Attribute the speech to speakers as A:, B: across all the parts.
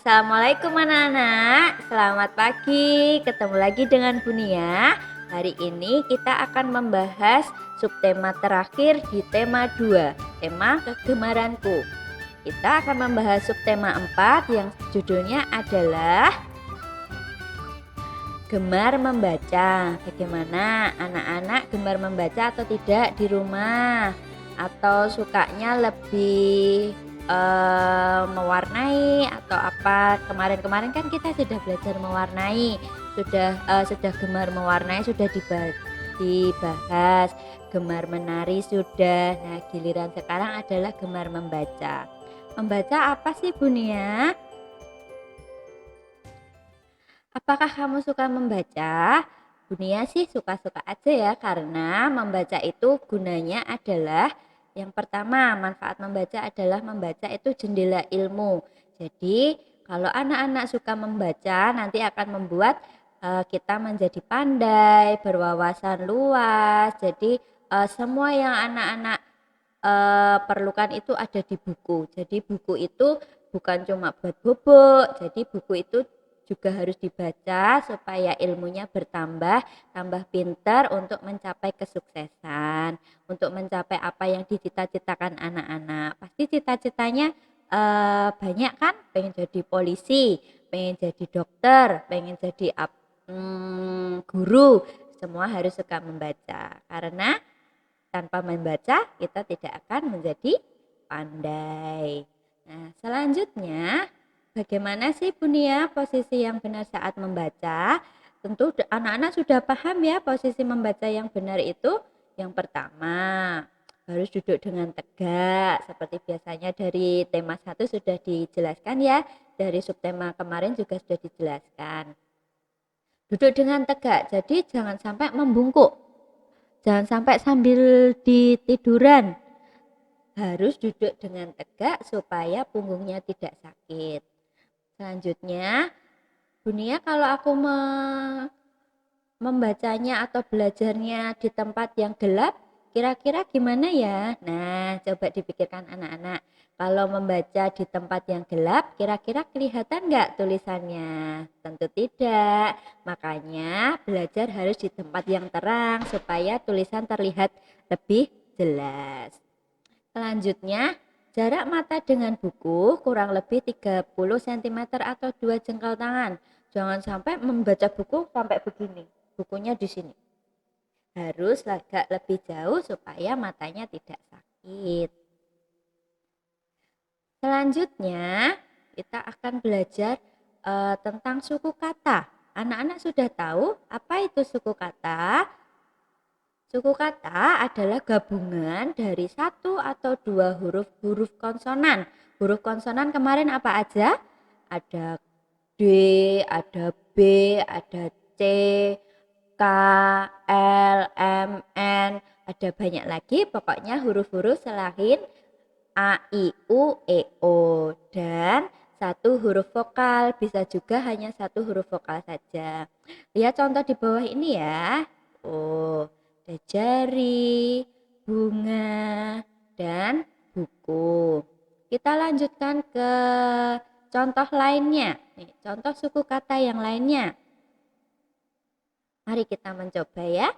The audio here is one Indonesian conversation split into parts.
A: Assalamualaikum anak-anak, selamat pagi, ketemu lagi dengan Bunia. Hari ini kita akan membahas subtema terakhir di tema 2, tema kegemaranku. Kita akan membahas subtema 4 yang judulnya adalah gemar membaca. Bagaimana anak-anak gemar membaca atau tidak di rumah? Atau sukanya lebih mewarnai atau apa? Kemarin-kemarin kan kita sudah belajar mewarnai, sudah gemar mewarnai, sudah dibahas. Gemar menari sudah. Nah, giliran sekarang adalah gemar membaca. Membaca apa sih Bunia? Apakah kamu suka membaca? Bunia sih suka-suka aja ya, karena membaca itu gunanya adalah yang pertama, manfaat membaca adalah membaca itu jendela ilmu. Jadi kalau anak-anak suka membaca nanti akan membuat kita menjadi pandai, berwawasan luas. Jadi semua yang anak-anak perlukan itu ada di buku. Jadi buku itu bukan cuma buat bobok, jadi buku itu juga harus dibaca supaya ilmunya bertambah, tambah pintar untuk mencapai kesuksesan, untuk mencapai apa yang dicita-citakan anak-anak. Pasti cita-citanya banyak kan, pengen jadi polisi, pengen jadi dokter, pengen jadi guru. Semua harus suka membaca, karena tanpa membaca kita tidak akan menjadi pandai. Nah, selanjutnya bagaimana sih Bunia posisi yang benar saat membaca? Tentu anak-anak sudah paham ya posisi membaca yang benar itu. Yang pertama, harus duduk dengan tegak. Seperti biasanya dari tema 1 sudah dijelaskan ya. Dari subtema kemarin juga sudah dijelaskan. Duduk dengan tegak, jadi jangan sampai membungkuk. Jangan sampai sambil ditiduran. Harus duduk dengan tegak supaya punggungnya tidak sakit. Selanjutnya, Bunia kalau aku membacanya atau belajarnya di tempat yang gelap, kira-kira gimana ya? Nah, coba dipikirkan anak-anak. Kalau membaca di tempat yang gelap, kira-kira kelihatan nggak tulisannya? Tentu tidak. Makanya belajar harus di tempat yang terang supaya tulisan terlihat lebih jelas. Selanjutnya, jarak mata dengan buku kurang lebih 30 cm atau 2 jengkal tangan. Jangan sampai membaca buku sampai begini. Bukunya di sini. Harus agak lebih jauh supaya matanya tidak sakit. Selanjutnya, kita akan belajar tentang suku kata. Anak-anak sudah tahu apa itu suku kata? Suku kata adalah gabungan dari satu atau dua huruf konsonan. Huruf konsonan kemarin apa aja? Ada D, ada B, ada C, K, L, M, N. Ada banyak lagi, pokoknya huruf-huruf selain A, I, U, E, O. Dan satu huruf vokal, bisa juga hanya satu huruf vokal saja. Lihat contoh di bawah ini ya. Oh, ada jari, bunga, dan buku. Kita lanjutkan ke contoh lainnya. Nih, contoh suku kata yang lainnya. Mari kita mencoba ya.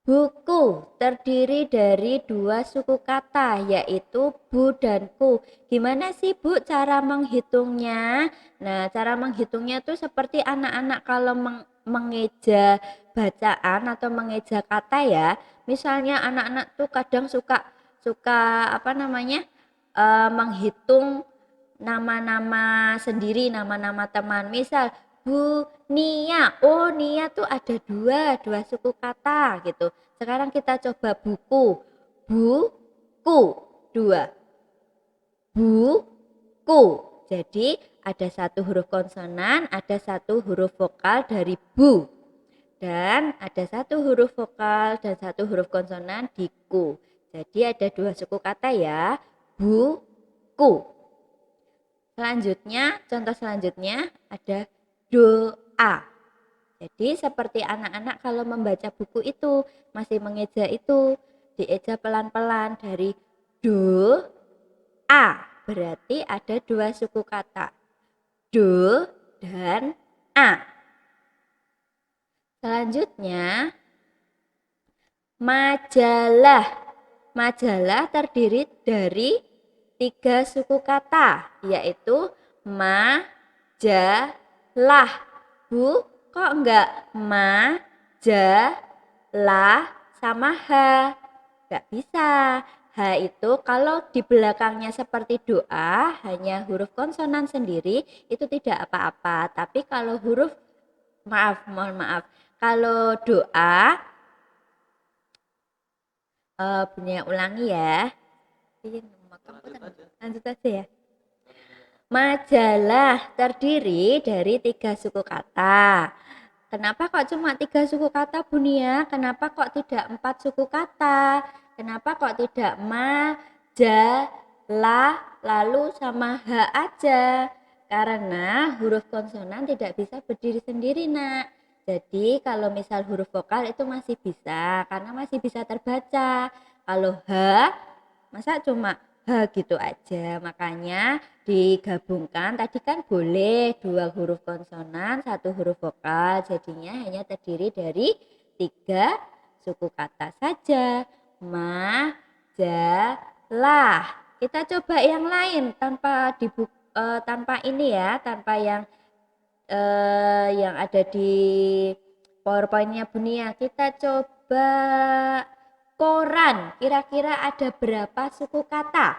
A: Buku terdiri dari dua suku kata, yaitu bu dan ku. Gimana sih Bu cara menghitungnya? Nah, cara menghitungnya tuh seperti anak-anak kalau mengeja bacaan atau mengeja kata ya. Misalnya anak-anak tuh kadang suka suka apa namanya? Menghitung nama-nama sendiri, nama-nama teman. Misal Bu Nia, oh Nia tuh ada dua suku kata gitu. Sekarang kita coba buku, buku, dua, buku. Jadi ada satu huruf konsonan, ada satu huruf vokal dari bu. Dan ada satu huruf vokal dan satu huruf konsonan di ku. Jadi ada dua suku kata ya, buku. Selanjutnya, contoh selanjutnya ada doa. Jadi seperti anak-anak kalau membaca buku itu masih mengeja itu, dieja pelan-pelan dari do a. berarti ada dua suku kata, do dan a. Selanjutnya, majalah. Majalah terdiri dari 3 suku kata, yaitu majalah. Bu, kok enggak majalah sama h? Enggak bisa. H itu kalau di belakangnya seperti doa, hanya huruf konsonan sendiri, itu tidak apa-apa. Tapi kalau mohon maaf, kalau doa, Bunda ulangi ya. Lanjut aja ya. Majalah terdiri dari 3 suku kata. Kenapa kok cuma 3 suku kata, Bunia? Kenapa kok tidak 4 suku kata? Kenapa kok tidak majalah lalu sama h aja? Karena huruf konsonan tidak bisa berdiri sendiri, Nak. Jadi kalau misal huruf vokal itu masih bisa, karena masih bisa terbaca. Kalau h, masa cuma h gitu aja. Makanya digabungkan, tadi kan boleh 2 huruf konsonan, 1 huruf vokal. Jadinya hanya terdiri dari 3 suku kata saja. Majalah. Kita coba yang lain tanpa tanpa ini ya, tanpa yang ada di PowerPoint-nya Bunia. Kita coba koran. Kira-kira ada berapa suku kata?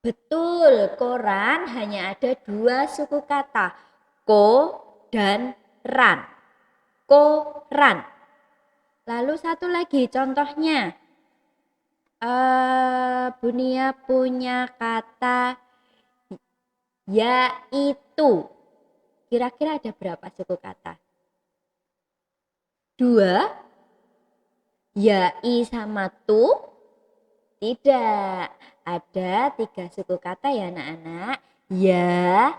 A: Betul, koran hanya ada 2 suku kata, ko dan ran. Koran. Lalu satu lagi contohnya. Bunia punya kata yaitu. Kira-kira ada berapa suku kata? 2. Yai sama tu? Tidak. Ada 3 suku kata ya anak-anak. Ya,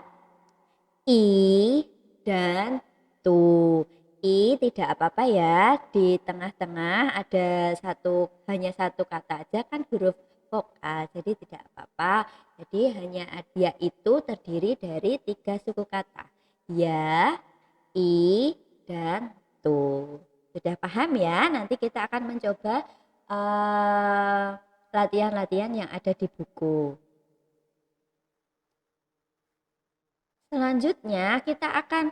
A: i, dan tu. I tidak apa-apa ya. Di tengah-tengah ada hanya satu kata aja kan huruf vokal. Jadi tidak apa-apa. Jadi hanya ya itu terdiri dari 3 suku kata. Ya, i, dan tu. Sudah paham ya? Nanti kita akan mencoba latihan-latihan yang ada di buku. Selanjutnya kita akan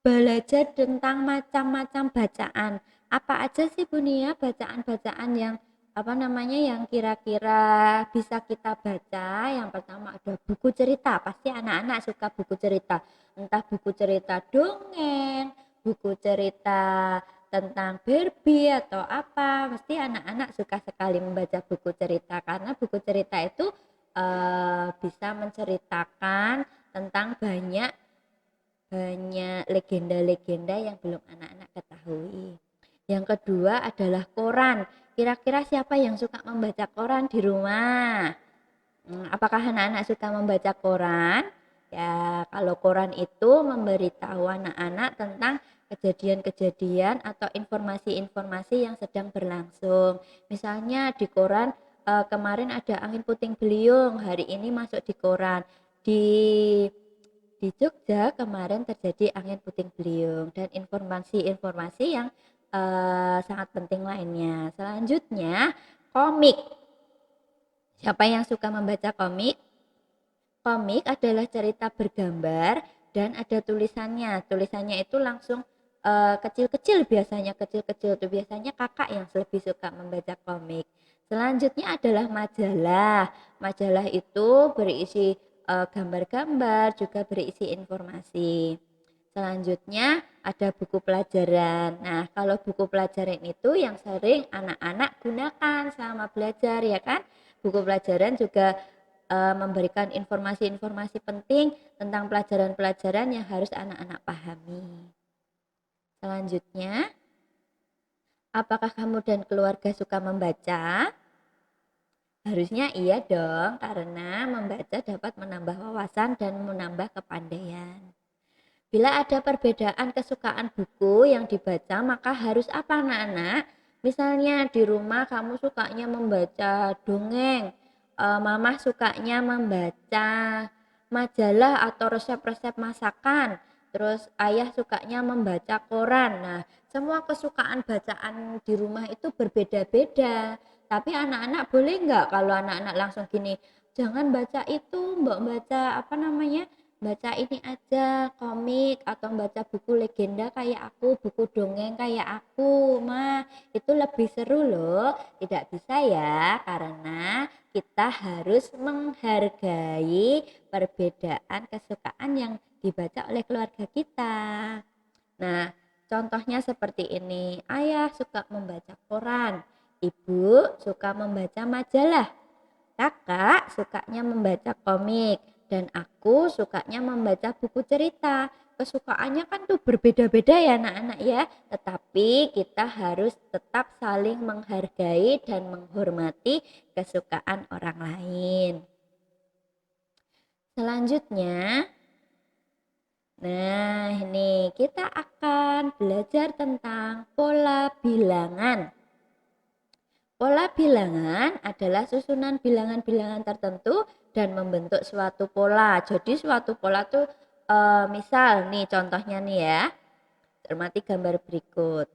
A: belajar tentang macam-macam bacaan. Apa aja sih Bunia bacaan-bacaan yang yang kira-kira bisa kita baca? Yang pertama ada buku cerita. Pasti anak-anak suka buku cerita. Entah buku cerita dongeng, buku cerita tentang Barbie atau apa. Mesti anak-anak suka sekali membaca buku cerita karena buku cerita itu bisa menceritakan tentang banyak legenda-legenda yang belum anak-anak ketahui. Yang kedua adalah koran. Kira-kira siapa yang suka membaca koran di rumah? Apakah anak-anak suka membaca koran? Ya, kalau koran itu memberitahu anak-anak tentang kejadian-kejadian atau informasi-informasi yang sedang berlangsung. Misalnya di koran kemarin ada angin puting beliung, hari ini masuk di koran. Di Jogja kemarin terjadi angin puting beliung dan informasi-informasi yang sangat penting lainnya. Selanjutnya komik. Siapa yang suka membaca komik? Komik adalah cerita bergambar dan ada tulisannya. Tulisannya itu langsung kecil-kecil biasanya, kecil-kecil itu biasanya kakak yang lebih suka membaca komik. Selanjutnya adalah majalah. Majalah itu berisi gambar-gambar, juga berisi informasi. Selanjutnya ada buku pelajaran. Nah, kalau buku pelajaran itu yang sering anak-anak gunakan selama belajar ya kan? Buku pelajaran juga memberikan informasi-informasi penting tentang pelajaran-pelajaran yang harus anak-anak pahami. Selanjutnya, apakah kamu dan keluarga suka membaca? Harusnya iya dong, karena membaca dapat menambah wawasan dan menambah kepandaian. Bila ada perbedaan kesukaan buku yang dibaca, maka harus apa anak-anak? Misalnya di rumah kamu sukanya membaca dongeng, mama sukanya membaca majalah atau resep-resep masakan, terus ayah sukanya membaca koran. Nah, semua kesukaan bacaan di rumah itu berbeda-beda. Tapi anak-anak boleh nggak kalau anak-anak langsung gini, jangan baca itu, mbak baca apa namanya, baca ini aja komik atau baca buku legenda kayak aku, buku dongeng kayak aku, mah itu lebih seru loh. Tidak bisa ya, karena kita harus menghargai perbedaan kesukaan yang dibaca oleh keluarga kita. Nah, contohnya seperti ini. Ayah suka membaca koran, ibu suka membaca majalah, kakak sukanya membaca komik, dan aku sukanya membaca buku cerita. Kesukaannya kan tuh berbeda-beda ya anak-anak ya, tetapi kita harus tetap saling menghargai dan menghormati kesukaan orang lain. Selanjutnya, nah ini kita akan belajar tentang pola bilangan. Pola bilangan adalah susunan bilangan-bilangan tertentu dan membentuk suatu pola. Jadi suatu pola tuh misal nih contohnya nih ya. Cermati gambar berikut.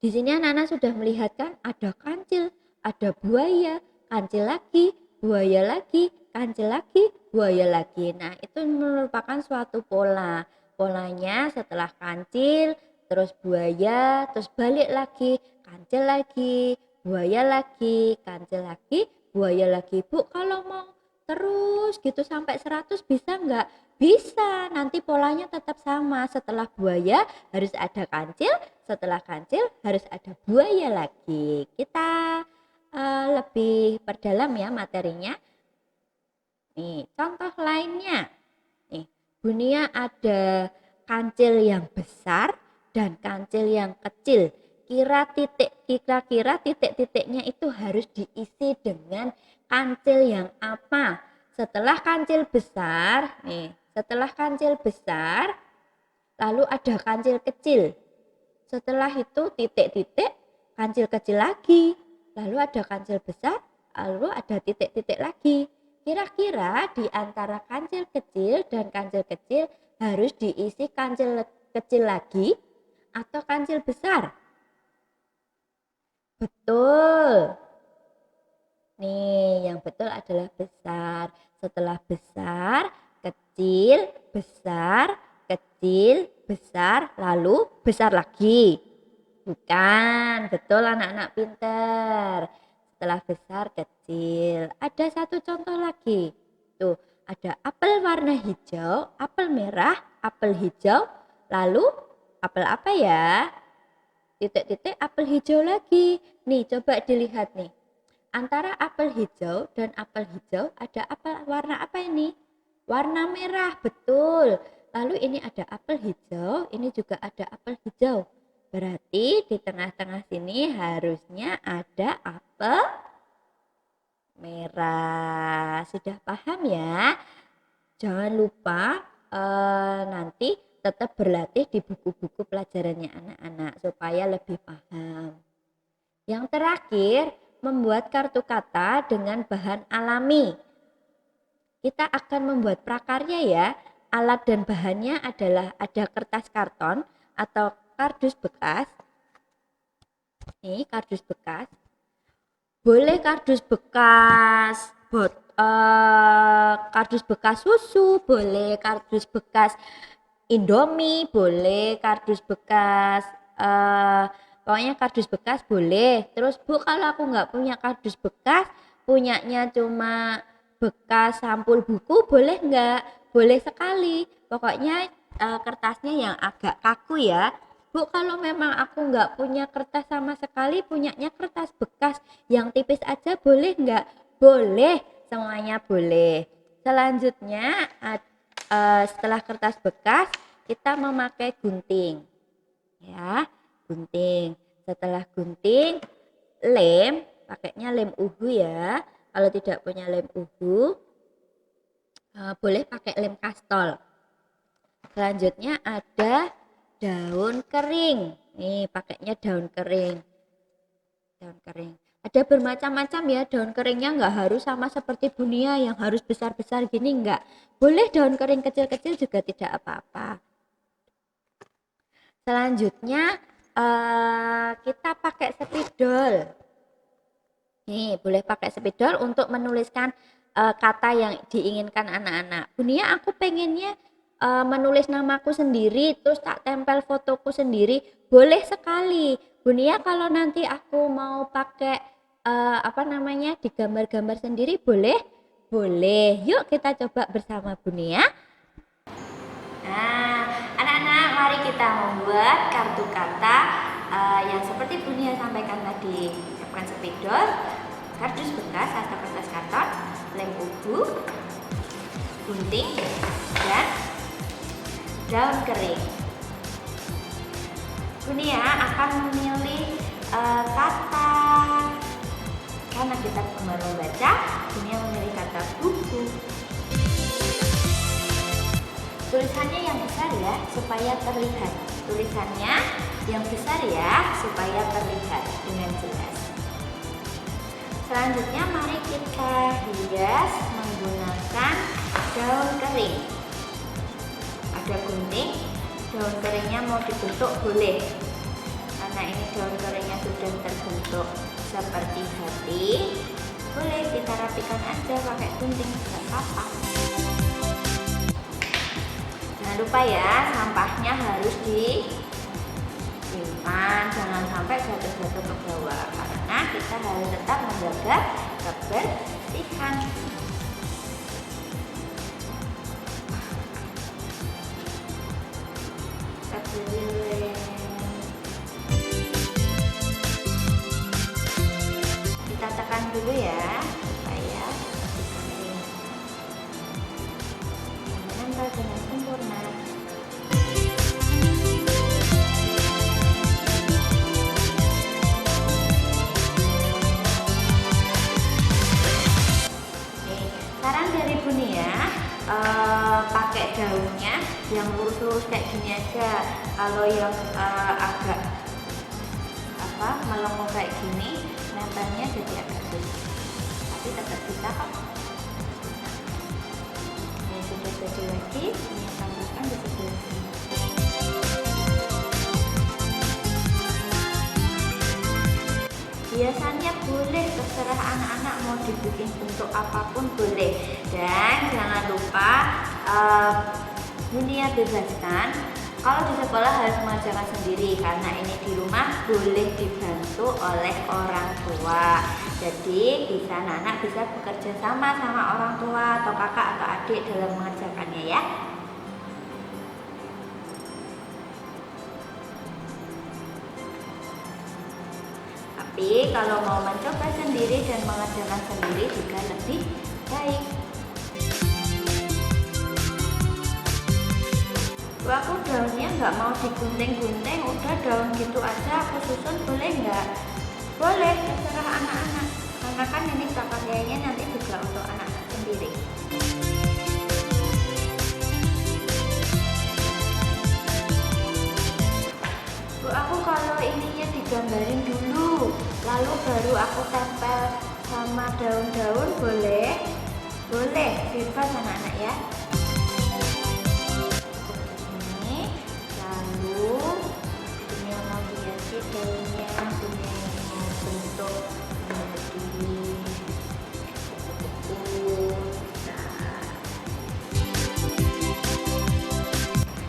A: Di sini anak-anak sudah melihat kan ada kancil, ada buaya, kancil lagi, buaya lagi, kancil lagi, buaya lagi. Nah, itu merupakan suatu pola. Polanya setelah kancil, terus buaya, terus balik lagi, kancil lagi, buaya lagi, kancil lagi, buaya lagi. Bu, kalau mau terus gitu sampai 100 bisa enggak? Bisa, nanti polanya tetap sama. Setelah buaya harus ada kancil, setelah kancil harus ada buaya lagi. Kita lebih perdalam ya materinya. Nih, contoh lainnya. Nih, Bunia ada kancil yang besar dan kancil yang kecil. Kira-kira titik-titiknya itu harus diisi dengan kancil yang apa? Setelah kancil besar, setelah kancil besar, lalu ada kancil kecil. Setelah itu titik-titik, kancil kecil lagi. Lalu ada kancil besar, lalu ada titik-titik lagi. Kira-kira di antara kancil kecil dan kancil kecil harus diisi kancil kecil lagi atau kancil besar? Betul. Nih, yang betul adalah besar. Setelah besar, kecil, besar, kecil, besar, lalu besar lagi. Bukan, betul anak-anak pinter. Setelah besar, kecil. Ada satu contoh lagi. Tuh, ada apel warna hijau, apel merah, apel hijau, lalu apel apa ya? Titik-titik apel hijau lagi. Nih, coba dilihat nih. Antara apel hijau dan apel hijau ada apel warna apa ini? Warna merah, betul. Lalu ini ada apel hijau, ini juga ada apel hijau. Berarti di tengah-tengah sini harusnya ada apel merah. Sudah paham ya? Jangan lupa nanti tetap berlatih di buku-buku pelajarannya anak-anak supaya lebih paham. Yang terakhir, membuat kartu kata dengan bahan alami. Kita akan membuat prakarya ya. Alat dan bahannya adalah ada kertas karton atau kardus bekas. Nih, kardus bekas. Boleh kardus bekas kardus bekas susu, boleh kardus bekas Indomie, boleh kardus bekas pokoknya kardus bekas boleh. Terus Bu, kalau aku nggak punya kardus bekas, punyanya cuma bekas sampul buku, boleh nggak? Boleh sekali. Pokoknya kertasnya yang agak kaku ya. Bu, kalau memang aku nggak punya kertas sama sekali, punyanya kertas bekas yang tipis aja, boleh nggak? Boleh, semuanya boleh. Selanjutnya, setelah kertas bekas, kita memakai gunting. Ya, gunting. Setelah gunting, lem, pakainya lem uhu ya. Kalau tidak punya lem uhu, boleh pakai lem kastol. Selanjutnya ada daun kering. Nih, pakainya daun kering. Daun kering. Ada bermacam-macam ya daun keringnya, nggak harus sama seperti Bunia yang harus besar-besar gini, nggak. Boleh daun kering kecil-kecil juga tidak apa-apa. Selanjutnya kita pakai spidol. Nih, boleh pakai spidol untuk menuliskan kata yang diinginkan anak-anak. Bunia, aku pengennya menulis namaku sendiri, terus tak tempel fotoku sendiri. Boleh sekali. Bunia, kalau nanti aku mau pakai digambar-gambar sendiri, boleh? Boleh. Yuk kita coba bersama Bunia. Nah, anak-anak, mari kita membuat kartu kata yang seperti Bunia sampaikan tadi. Siapkan spidol, kardus bekas atau kertas karton, lem ubu, gunting, dan daun kering. Bunia akan memilih kata, karena kita baru membaca, Bunia memilih kata buku. Tulisannya yang besar ya, supaya terlihat. Tulisannya yang besar ya, supaya terlihat dengan jelas. Selanjutnya mari kita hias menggunakan daun kering. Ada gunting, daun keringnya mau dibentuk boleh. Karena ini daun keringnya sudah terbentuk seperti hati, boleh kita rapikan aja pakai gunting, tidak apa-apa. Jangan lupa ya, sampahnya harus disimpan, jangan sampai jatuh-jatuh ke bawah, karena kita harus tetap menjaga kebersihan. Kita tekan dulu ya, supaya menempel dengan sempurna. Saran dari Bunia, pakai daunnya yang lurus-lurus kayak gini aja. Kalau yang agak melengkung kayak gini, nempelnya jadi agak susah, tapi tetap bisa kok. Ini sudah jadi lagi, ini tambahkan di sebelah sini. Biasanya boleh, terserah anak-anak mau dibikin bentuk apapun boleh. Dan jangan lupa Bunia bebaskan kalau di sekolah harus mengerjakan sendiri, karena ini di rumah boleh dibantu oleh orang tua. Jadi bisa anak-anak bisa bekerja sama orang tua atau kakak atau adik dalam mengerjakannya ya. Tapi kalau mau mencoba sendiri dan mengerjakan sendiri juga lebih baik. Aku daunnya nggak mau digunting-gunting, udah daun gitu aja aku susun, boleh nggak? Boleh, terserah anak-anak. Karena kan ini pakaiannya nanti juga untuk anak-anak sendiri. Bu, aku kalau ininya digambarin dulu, lalu baru aku tempel sama daun-daun, boleh? Boleh, bebas anak-anak ya. Ini, lalu Bunia mau hiasi daunnya, Bunia mau bentuk menjadi buku.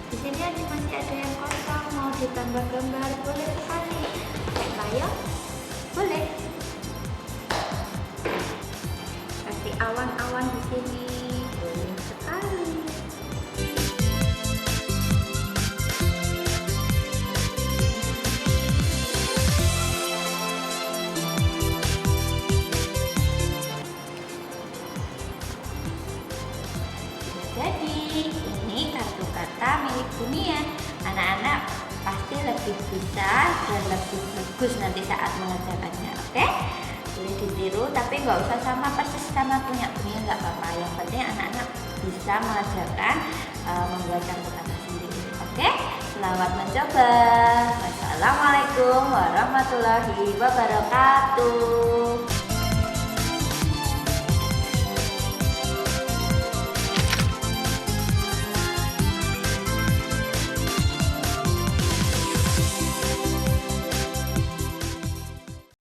A: Di sini masih ada yang kosong, mau ditambah gambar, boleh sekali. Ayo, boleh. Kasih awan-awan di sini, boleh sekali. Jadi, ini kartu kata milik Bunia. Anak-anak pasti lebih bisa dan lebih bagus nanti saat mengerjakannya, oke? Boleh ditiru, tapi nggak usah sama persis sama punya Bunia, nggak apa-apa. Yang penting anak-anak bisa mengerjakan membuat kartu kata sendiri, oke? Selamat mencoba. Assalamualaikum warahmatullahi wabarakatuh.